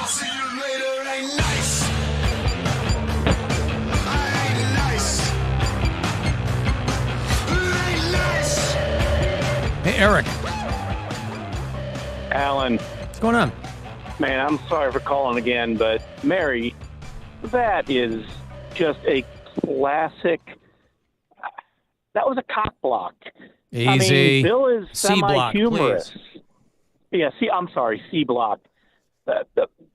See you later, ain't nice. I ain't nice. Ain't nice. Hey, Eric. Alan. What's going on? Man, I'm sorry for calling again, but Mary, that is just a classic. That was a cock block. Easy. I mean, Bill is C-block, semi-humorous. please. Yeah, I'm sorry, C-block.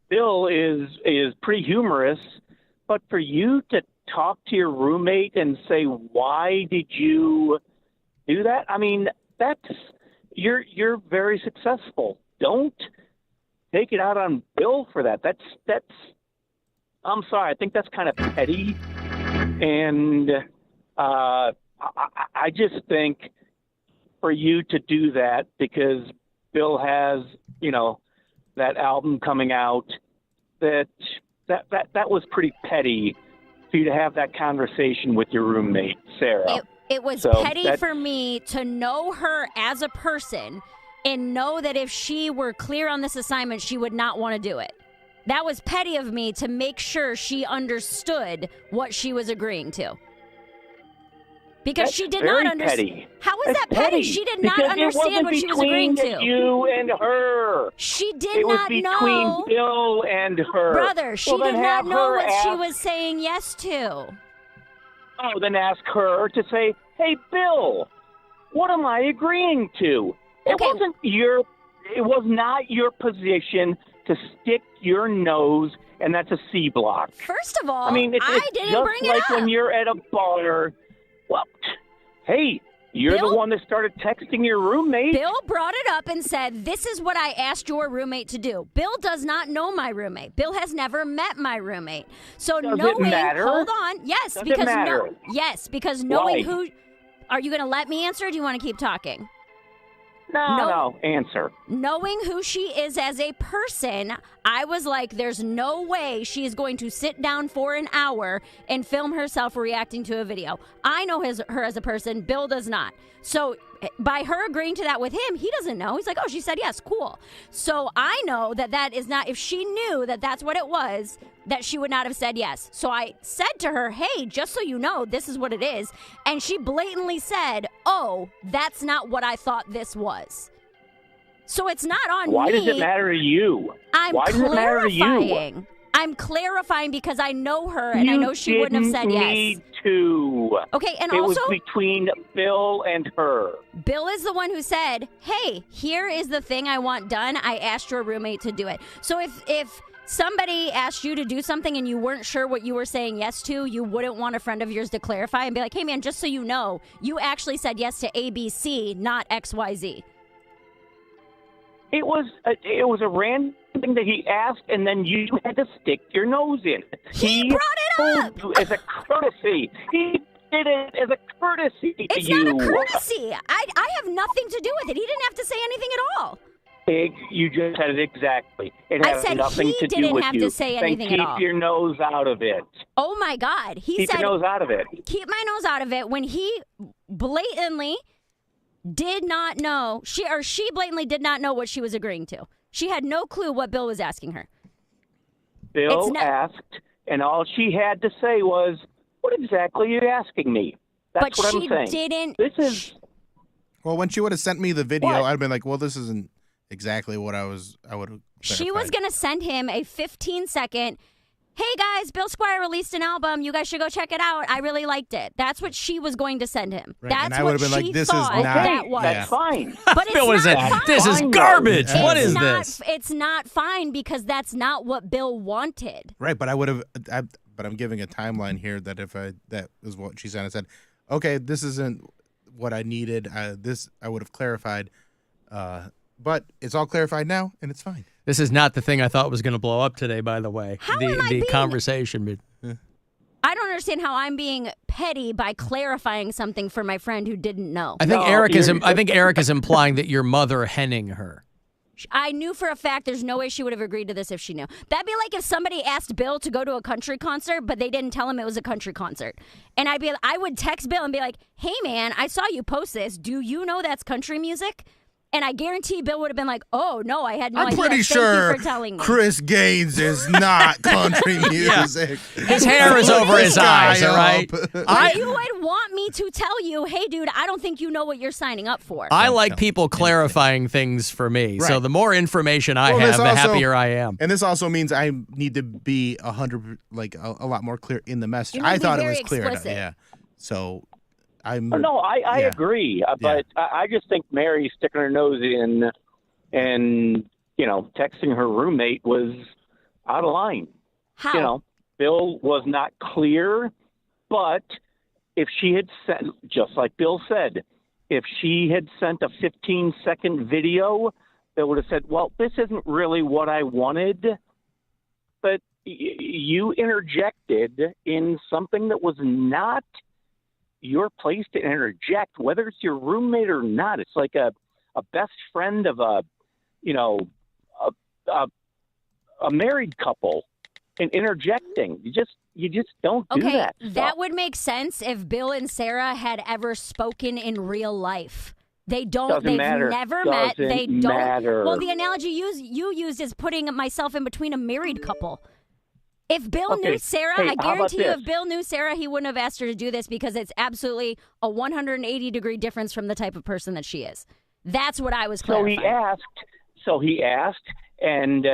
Bill is pretty humorous, but for you to talk to your roommate and say, "Why did you do that?" I mean, you're very successful. Don't take it out on Bill for that. That's. I'm sorry. I think that's kind of petty, and I just think for you to do that because Bill has, that album coming out, that was pretty petty for you to have that conversation with your roommate, Sarah. It was petty for me to know her as a person and know that if she were clear on this assignment, she would not want to do it. That was petty of me to make sure she understood what she was agreeing to. Because she did not understand. How is that petty? She did not understand what she was agreeing to. You and her. She did not know. It was between Bill and her. Brother, she did not know what she was saying yes to. Oh, then ask her to say, "Hey, Bill, what am I agreeing to?" It was not your position to stick your nose, and that's a C block. First of all, I mean, it's didn't just bring it like up. when you're at a bar. Well, hey, you're the one that started texting your roommate. Bill brought it up and said, "This is what I asked your roommate to do." Bill does not know my roommate. Bill has never met my roommate. So Does knowing, it matter? hold on, yes, Does because it matter? because knowing Why? who. Are you going to let me answer? Or do you want to keep talking? No, answer. Knowing who she is as a person, I was like, there's no way she is going to sit down for an hour and film herself reacting to a video. I know her as a person. Bill does not. So by her agreeing to that with him, he doesn't know. He's like, oh, she said yes, cool. So I know that is not, if she knew that that's what it was, that she would not have said yes. So I said to her, hey, just so you know, this is what it is. And she blatantly said, oh, that's not what I thought this was. So it's not on me. Why does it matter to you? Why does it matter to you? I'm clarifying because I know her and I know she wouldn't have said yes. You didn't need to. Okay, and it also... It was between Bill and her. Bill is the one who said, hey, here is the thing I want done. I asked your roommate to do it. So if somebody asked you to do something and you weren't sure what you were saying yes to, you wouldn't want a friend of yours to clarify and be like, hey, man, just so you know, you actually said yes to ABC, not XYZ. It was a random thing that he asked, and then you had to stick your nose in. He brought it up! Told you as a courtesy. He did it as a courtesy to It's you. not a courtesy. I have nothing to do with it. He didn't have to say anything at all. You just said it exactly. It has said nothing he to do didn't with have you. to say anything then at all. keep your nose out of it. Oh, my God. He said... Keep your nose out of it. Keep my nose out of it when he blatantly did not know, she blatantly did not know what she was agreeing to. She had no clue what Bill was asking her. Bill asked, and all she had to say was, what exactly are you asking me? That's what I'm saying. But she didn't... This is... Well, when she would have sent me the video, What? I'd have been like, well, this isn't exactly what I would have She was going to send him a 15-second, hey, guys, Bill Squire released an album. You guys should go check it out. I really liked it. That's what she was going to send him. Right. That's And I what would have been she like, this is thought not... that was. That's fine. But it's Bill not is it? fine. This is garbage. What is this? It's not fine because that's not what Bill wanted. Right, but I would have... But I'm giving a timeline here that that is what she said. I said, okay, this isn't what I needed. This I would have clarified. But it's all clarified now, and it's fine. This is not the thing I thought was going to blow up today, by the way. How am I being... conversation. I don't understand how I'm being petty by clarifying something for my friend who didn't know. I think Eric is implying that your mother henning her. I knew for a fact there's no way she would have agreed to this if she knew. That'd be like if somebody asked Bill to go to a country concert, but they didn't tell him it was a country concert. And I would text Bill and be like, hey, man, I saw you post this. Do you know that's country music? And I guarantee Bill would have been like, "Oh no, I had no I'm idea. pretty Thank sure you for telling me." Chris Gaines is not country music. His hair is over his eyes, all right? But you would want me to tell you, "Hey, dude, I don't think you know what you're signing up for." I like people clarifying things for me. So Right. the more information I Well, have, this the also- happier I am. And this also means I need to be 100, like a lot more clear in the message. You need to I be thought it very was clear. explicit. Yeah. So I'm. Oh, no, I Yeah. agree, but I just think Mary sticking her nose in and, texting her roommate was out of line. How? Bill was not clear, but if she had sent, just like Bill said, if she had sent a 15-second video, Bill would have said, well, this isn't really what I wanted, but you interjected in something that was not your place to interject, whether it's your roommate or not. It's like a best friend of a married couple and interjecting. You just don't do Okay, that. that would make sense if Bill and Sarah had ever spoken in real life. They don't. Doesn't They've matter. never met. Doesn't They don't. matter. Well, the analogy you used is putting myself in between a married couple. If Bill Okay, knew Sarah, hey, I how about guarantee you, this? if Bill knew Sarah, he wouldn't have asked her to do this because it's absolutely a 180-degree difference from the type of person that she is. That's what I was So clarifying. he asked, and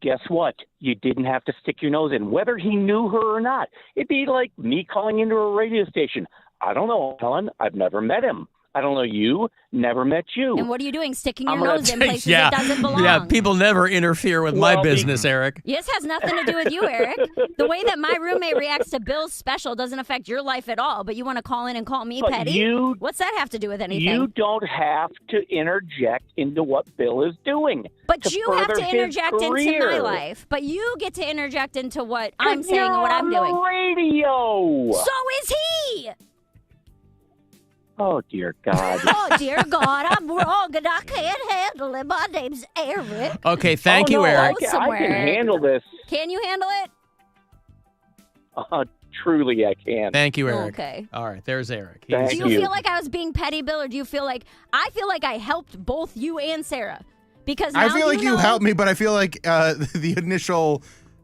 guess what? You didn't have to stick your nose in, whether he knew her or not. It'd be like me calling into a radio station. I don't know, Helen. I've never met him. I don't know you. Never met you. And what are you doing? Sticking I'm your gonna nose in take- places Yeah, it doesn't belong. yeah. People never interfere with my Well, business, Eric. This has nothing to do with you, Eric. The way that my roommate reacts to Bill's special doesn't affect your life at all, but you want to call in and call me But petty? What's that have to do with anything? You don't have to interject into what Bill is doing. But to you have further to his interject into my career. life. But you get to interject into what I'm saying You're and what I'm on doing. the radio. So is he. Oh, dear God. Oh, dear God, I'm wrong and I can't handle it. My name's Eric. Okay, thank Oh, you, no, Eric. I Somewhere. can handle this. Can you handle it? Truly, I can. Thank you, Eric. Okay. All right, there's Eric. Thank Do you. you feel like I was being petty, Bill, or do you feel like I helped both you and Sarah? Because now I feel like you know- helped me, but I feel like the initial,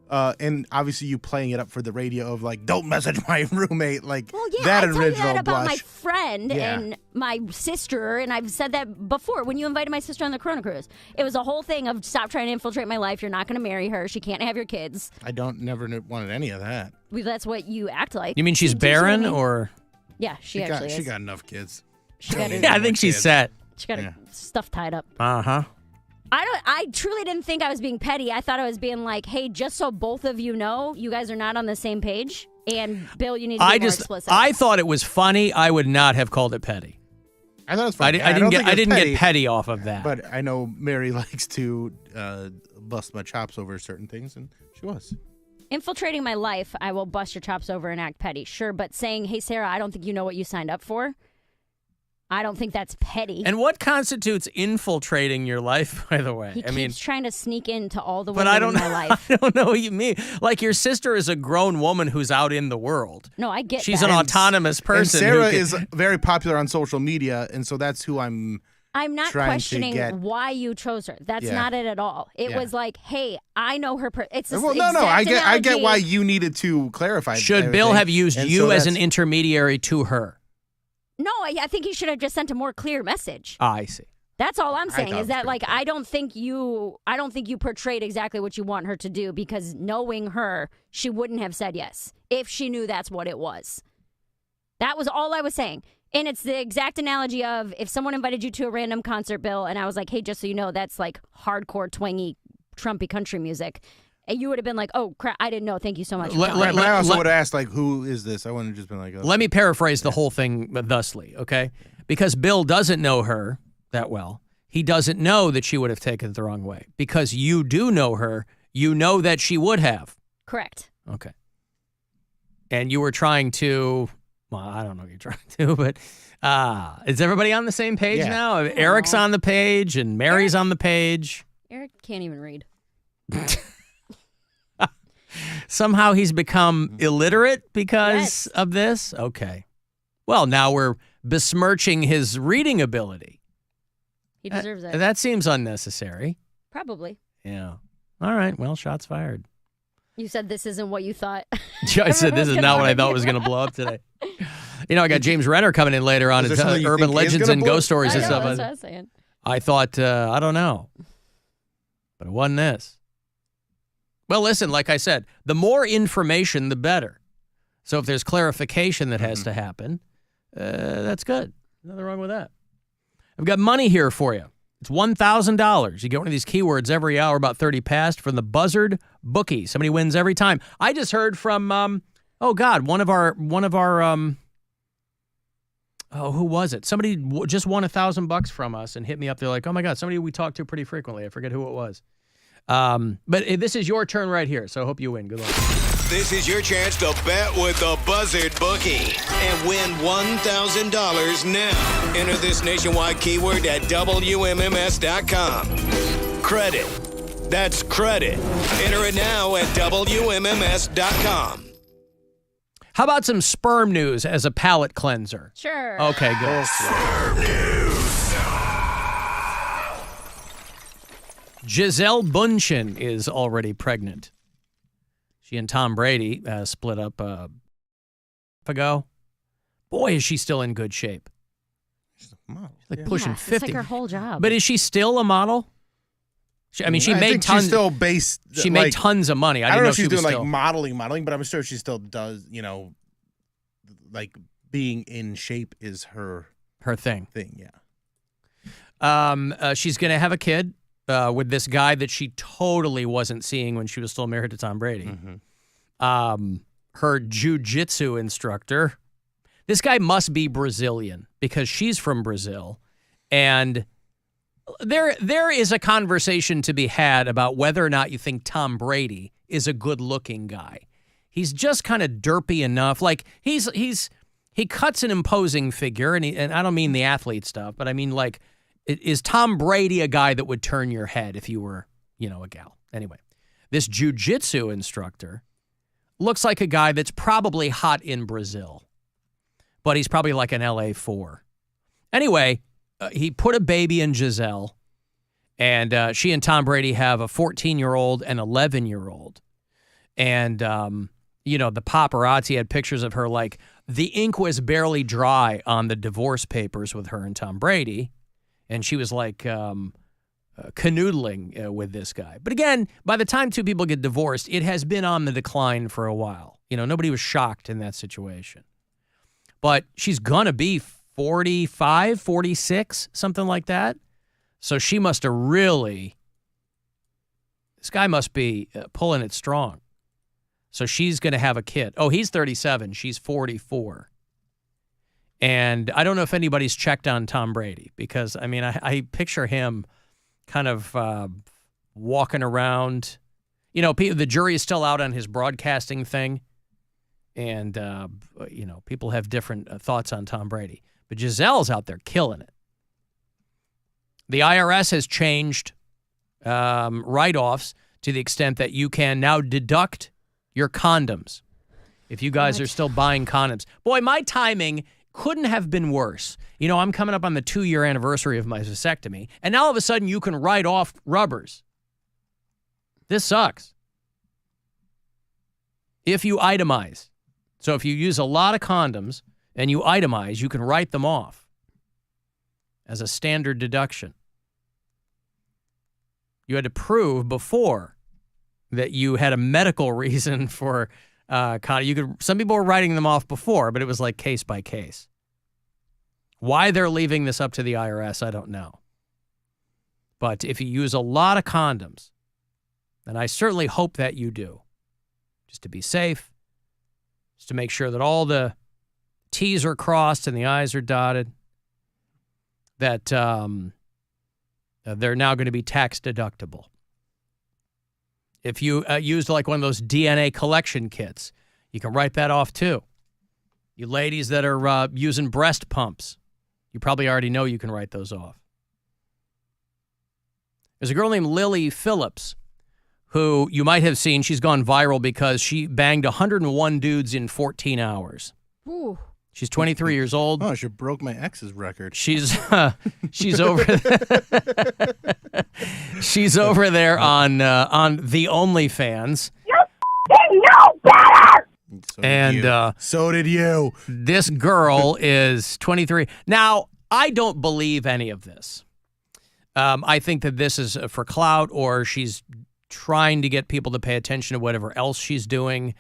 and obviously you playing it up for the radio of like, don't message my roommate, like Well, yeah, that I tell you original that about my blush. friend Yeah. and my sister, and I've said that before when you invited my sister on the Corona Cruise. It was a whole thing of stop trying to infiltrate my life. You're not going to marry her. She can't have your kids. I never wanted any of that. Well, that's what you act like. You mean she's Do you see what I barren mean? or? Yeah, she actually is. She got enough kids. She got Yeah, I think she's set. She got her Yeah. stuff tied up. Uh-huh. I truly didn't think I was being petty. I thought I was being like, hey, just so both of you know, you guys are not on the same page. And Bill, you need to be more explicit. I thought it was funny. I would not have called it petty. I thought it was I, funny. I don't didn't think it's get petty off of that. But I know Mary likes to bust my chops over certain things, and she was. Infiltrating my life, I will bust your chops over and act petty. Sure, but saying, hey, Sarah, I don't think you know what you signed up for, I don't think that's petty. And what constitutes infiltrating your life, by the way? He keeps trying to sneak into all the but women I don't in my know. life. I don't know what you mean. Like your sister is a grown woman who's out in the world. No, I get She's that. an autonomous person. And Sarah who can- is very popular on social media, and so that's who I'm. I'm not trying to questioning get- why you chose her. That's Yeah. not it at all. It Yeah. was like, hey, I know her. It's this Well, no, exact I get analogy. why you needed to clarify. Should Bill everything. have used And you so as an that's- intermediary to her? No, I think he should have just sent a more clear message. I see. That's all I'm saying thought it is that was like pretty I don't think you portrayed exactly what you want her to do because knowing her, she wouldn't have said yes if she knew that's what it was. That was all I was saying. And it's the exact analogy of if someone invited you to a random concert, Bill, and I was like, hey, just so you know, that's like hardcore, twangy, Trumpy country music. And you would have been like, oh, crap, I didn't know. Thank you so much. for Let- telling Right, me." but I also let- would have asked, like, who is this? I wouldn't have just been like, oh. Let me paraphrase the whole thing thusly, okay? Because Bill doesn't know her that well. He doesn't know that she would have taken it the wrong way. Because you do know her, you know that she would have. Correct. Okay. And you were trying to, well, I don't know what you're trying to, but is everybody on the same page Yeah. now? Eric's on the page and Mary's on the page. Eric can't even read. Somehow he's become illiterate because Yes. of this? Okay. Well, now we're besmirching his reading ability. He deserves it. That seems unnecessary. Probably. Yeah. All right. Well, shots fired. You said this isn't what you thought. I said this is not what I thought was going to blow up today. I got James Renner coming in later on Is and there something you urban think is legends gonna and blow? ghost stories I and know, stuff. that's what I was saying. I thought, I don't know. But it wasn't this. Well, listen, like I said, the more information, the better. So if there's clarification that has to happen, that's good. Nothing wrong with that. I've got money here for you. It's $1,000. You get one of these keywords every hour, about 30 past, from the Buzzard bookie. Somebody wins every time. I just heard from, one of our, who was it? Somebody just won $1,000 from us and hit me up. They're like, oh my God, somebody we talk to pretty frequently. I forget who it was. But this is your turn right here, so I hope you win. Good luck. This is your chance to bet with the Buzzard bookie and win $1,000 now. Enter this nationwide keyword at WMMS.com. Credit. That's credit. Enter it now at WMMS.com. How about some sperm news as a palate cleanser? Sure. Okay, good. Gisele Bundchen is already pregnant. She and Tom Brady split up a month ago. Boy, is she still in good shape. She's a model. Like pushing 50. It's like her whole job. But is she still a model? She I made think tons. she's still based. She made tons of money. I don't know if she's doing still, like modeling, but I'm sure she still does. Like being in shape is her thing. Yeah. She's gonna have a kid with this guy that she totally wasn't seeing when she was still married to Tom Brady. Her jiu-jitsu instructor. This guy must be Brazilian because she's from Brazil, and there is a conversation to be had about whether or not you think Tom Brady is a good-looking guy. He's just kind of derpy enough. Like he cuts an imposing figure, and I don't mean the athlete stuff, but I mean like, is Tom Brady a guy that would turn your head if you were, a gal? Anyway, this jiu-jitsu instructor looks like a guy that's probably hot in Brazil, but he's probably like an LA 4. Anyway, he put a baby in Gisele, and she and Tom Brady have a 14-year-old and 11-year-old. And, the paparazzi had pictures of her like the ink was barely dry on the divorce papers with her and Tom Brady. And she was like canoodling with this guy. But again, by the time two people get divorced, it has been on the decline for a while. Nobody was shocked in that situation. But she's going to be 45, 46, something like that. So she must have really, this guy must be pulling it strong. So she's going to have a kid. Oh, he's 37. She's 44. And I don't know if anybody's checked on Tom Brady because, I picture him kind of walking around. The jury is still out on his broadcasting thing. And, people have different thoughts on Tom Brady. But Gisele's out there killing it. The IRS has changed write-offs to the extent that you can now deduct your condoms if you guys are still buying condoms. Boy, my timing couldn't have been worse. I'm coming up on the 2-year anniversary of my vasectomy, and now all of a sudden you can write off rubbers. This sucks. If you itemize. So if you use a lot of condoms and you itemize, you can write them off as a standard deduction. You had to prove before that you had a medical reason for some people were writing them off before, but it was like case by case. Why they're leaving this up to the IRS, I don't know. But if you use a lot of condoms, and I certainly hope that you do, just to be safe, just to make sure that all the T's are crossed and the I's are dotted, that they're now going to be tax deductible. If you used like one of those DNA collection kits, you can write that off too. You ladies that are using breast pumps, you probably already know you can write those off. There's a girl named Lily Phillips who you might have seen. She's gone viral because she banged 101 dudes in 14 hours. Ooh. She's 23 years old. Oh, she broke my ex's record. She's over she's over there on the OnlyFans. So did you. This girl is 23. Now, I don't believe any of this. I think that this is for clout, or she's trying to get people to pay attention to whatever else she's doing.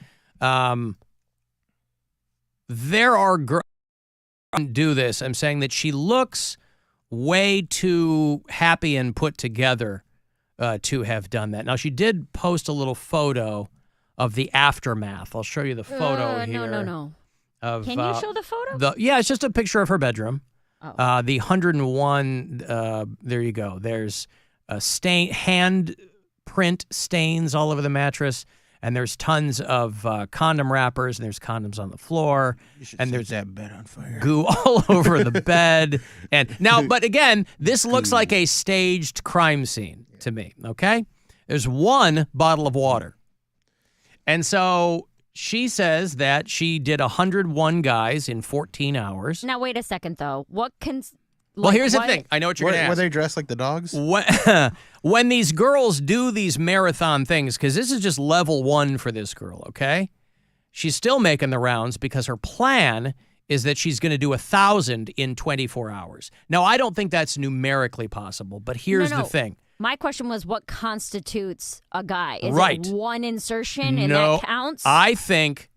There are girls who do this. I'm saying that she looks way too happy and put together to have done that. Now, she did post a little photo of the aftermath. I'll show you the photo here. No. Of, Can you show the photo? Yeah, it's just a picture of her bedroom. Oh. The 101, there you go. There's hand print stains all over the mattress, and there's tons of condom wrappers, and there's condoms on the floor, and there's that bed on fire. Goo all over the bed. And now, but again, this looks like a staged crime scene to me, okay? There's one bottle of water. And so she says that she did 101 guys in 14 hours. Now, wait a second, though. What can... Well, here's the thing. I know what you're going to ask. Were they dressed like the dogs? When these girls do these marathon things, because this is just level 1 for this girl, okay? She's still making the rounds because her plan is that she's going to do 1,000 in 24 hours. Now, I don't think that's numerically possible, but here's the thing. My question was, what constitutes a guy? Is Right. it one insertion and that counts? I think...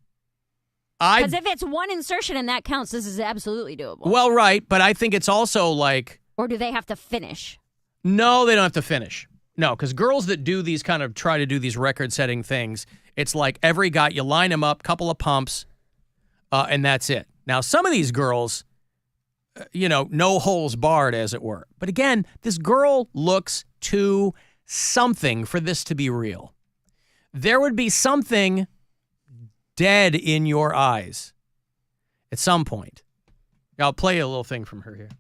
Because if it's one insertion and that counts, this is absolutely doable. Well, right, but I think it's also like... Or do they have to finish? No, they don't have to finish. No, because girls that do these try to do these record-setting things, it's like every guy, you line them up, couple of pumps, and that's it. Now, some of these girls, no holes barred, as it were. But again, this girl looks too something for this to be real. There would be something dead in your eyes at some point. I'll play a little thing from her here.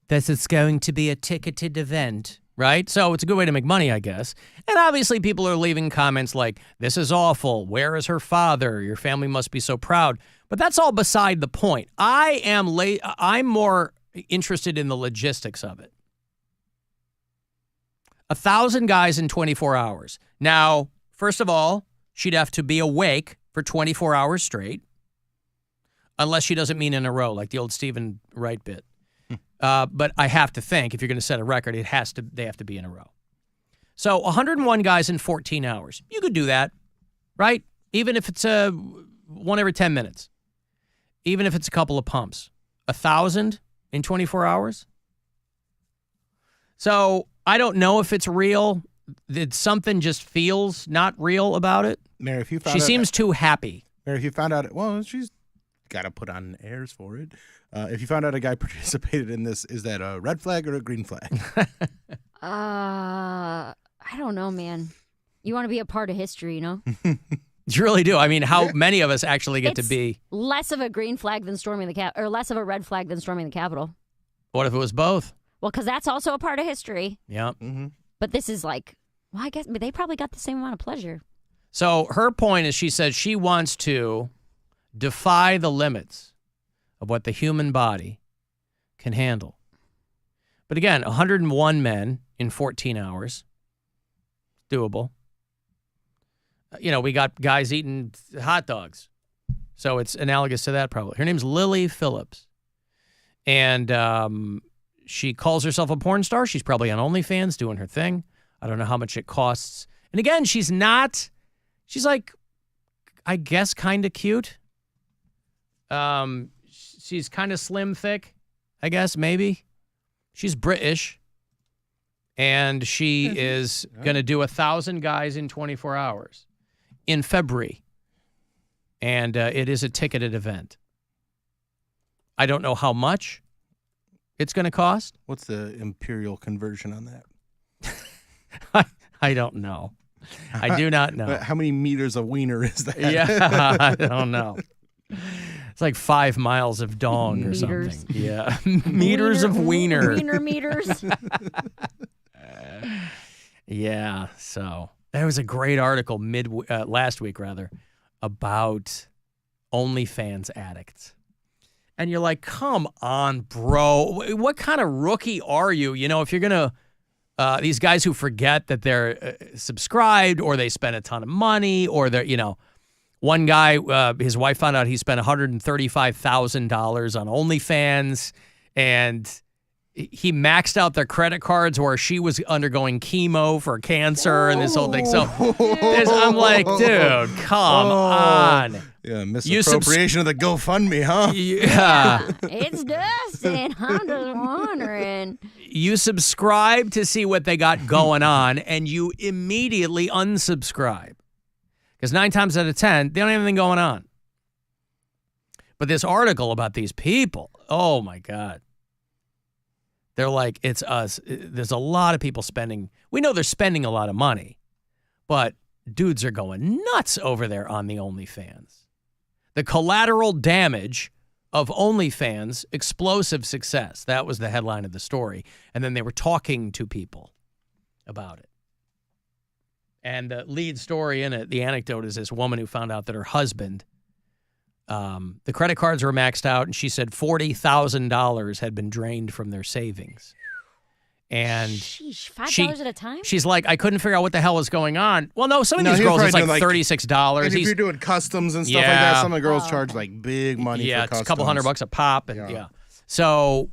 This is going to be a ticketed event, right? So it's a good way to make money, I guess. And obviously people are leaving comments like, this is awful. Where is her father? Your family must be so proud. But that's all beside the point. I'm more interested in the logistics of it. 1,000 guys in 24 hours. Now, first of all, she'd have to be awake for 24 hours straight, unless she doesn't mean in a row, like the old Stephen Wright bit. But I have to think, if you're going to set a record, they have to be in a row. So 101 guys in 14 hours. You could do that, right? Even if it's one every 10 minutes. Even if it's a couple of pumps. 1,000 in 24 hours? So I don't know if it's real. Something just feels not real about it. Mary, if you found she out, seems too happy. Mary, if you found out, well, she's got to put on airs for it. If you found out a guy participated in this, is that a red flag or a green flag? I don't know, man. You want to be a part of history, You really do. I mean, how many of us actually get to be? Less of a green flag than storming the Capitol, or less of a red flag than storming the Capitol. What if it was both? Well, because that's also a part of history. Yeah. Mm-hmm. But this is like, well, I guess they probably got the same amount of pleasure. So her point is, she says she wants to defy the limits of what the human body can handle. But again, 101 men in 14 hours. Doable. We got guys eating hot dogs. So it's analogous to that probably. Her name's Lily Phillips. And she calls herself a porn star. She's probably on OnlyFans doing her thing. I don't know how much it costs. And again, she's like, I guess, kind of cute. She's kind of slim, thick, I guess, maybe. She's British. And she is going to do 1,000 guys in 24 hours in February. And it is a ticketed event. I don't know how much it's going to cost. What's the imperial conversion on that? I don't know. I do not know. How many meters of wiener is that? Yeah, I don't know. It's like 5 miles of dong or Meters. something. Yeah. Meters of wiener. Wiener meters. Yeah. So there was a great article last week about OnlyFans addicts. And you're like, come on, bro. What kind of rookie are you? You know, if you're going to, these guys who forget that they're subscribed or they spend a ton of money or they're, you know, one guy, his wife found out he spent $135,000 on OnlyFans and he maxed out their credit cards where she was undergoing chemo for cancer and this whole thing. So I'm like, dude, come on. Yeah, misappropriation of the GoFundMe, huh? Yeah. It's Dustin. I'm just wondering. You subscribe to see what they got going on, and you immediately unsubscribe. Because 9 times out of 10, they don't have anything going on. But this article about these people, oh my God. They're like, it's us. There's a lot of people spending. We know they're spending a lot of money, but dudes are going nuts over there on the OnlyFans. The collateral damage of OnlyFans, explosive success. That was the headline of the story. And then they were talking to people about it. And the lead story in it, the anecdote is this woman who found out that her husband, the credit cards were maxed out, and she said $40,000 had been drained from their savings. And Sheesh, $5 at a time? She's like, I couldn't figure out what the hell was going on. Well, no, some of these he's girls, it's like probably $36. And if you're doing customs and stuff like that, some of the girls charge like big money for customs. It's a couple $100 a pop. And So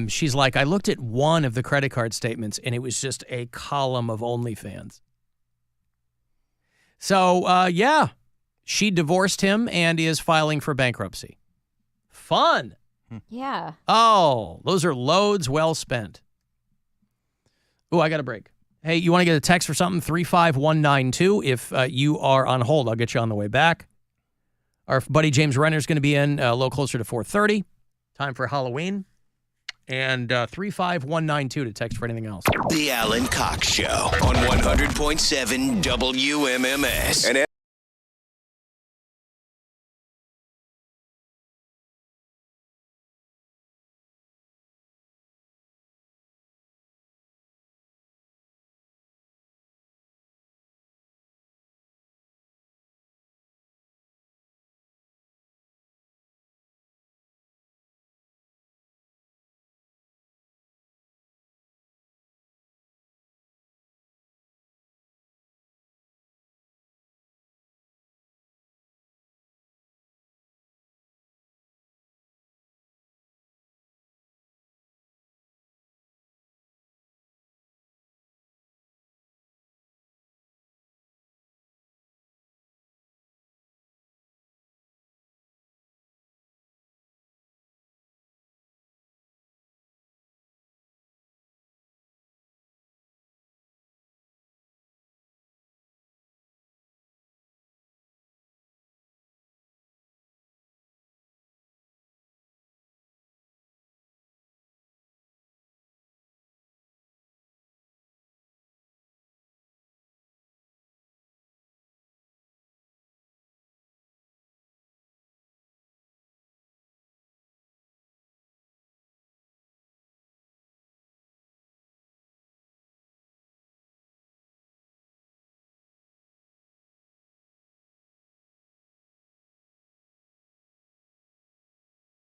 she's like, I looked at one of the credit card statements, and it was just a column of OnlyFans. So, she divorced him and is filing for bankruptcy. Fun. Yeah. Oh, those are loads well spent. Oh, I got a break. Hey, you want to get a text for something? 35192. If you are on hold, I'll get you on the way back. Our buddy James Renner's going to be in a little closer to 4:30. Time for Halloween. And 35192 to text for anything else. The Alan Cox Show on 100.7 WMMS.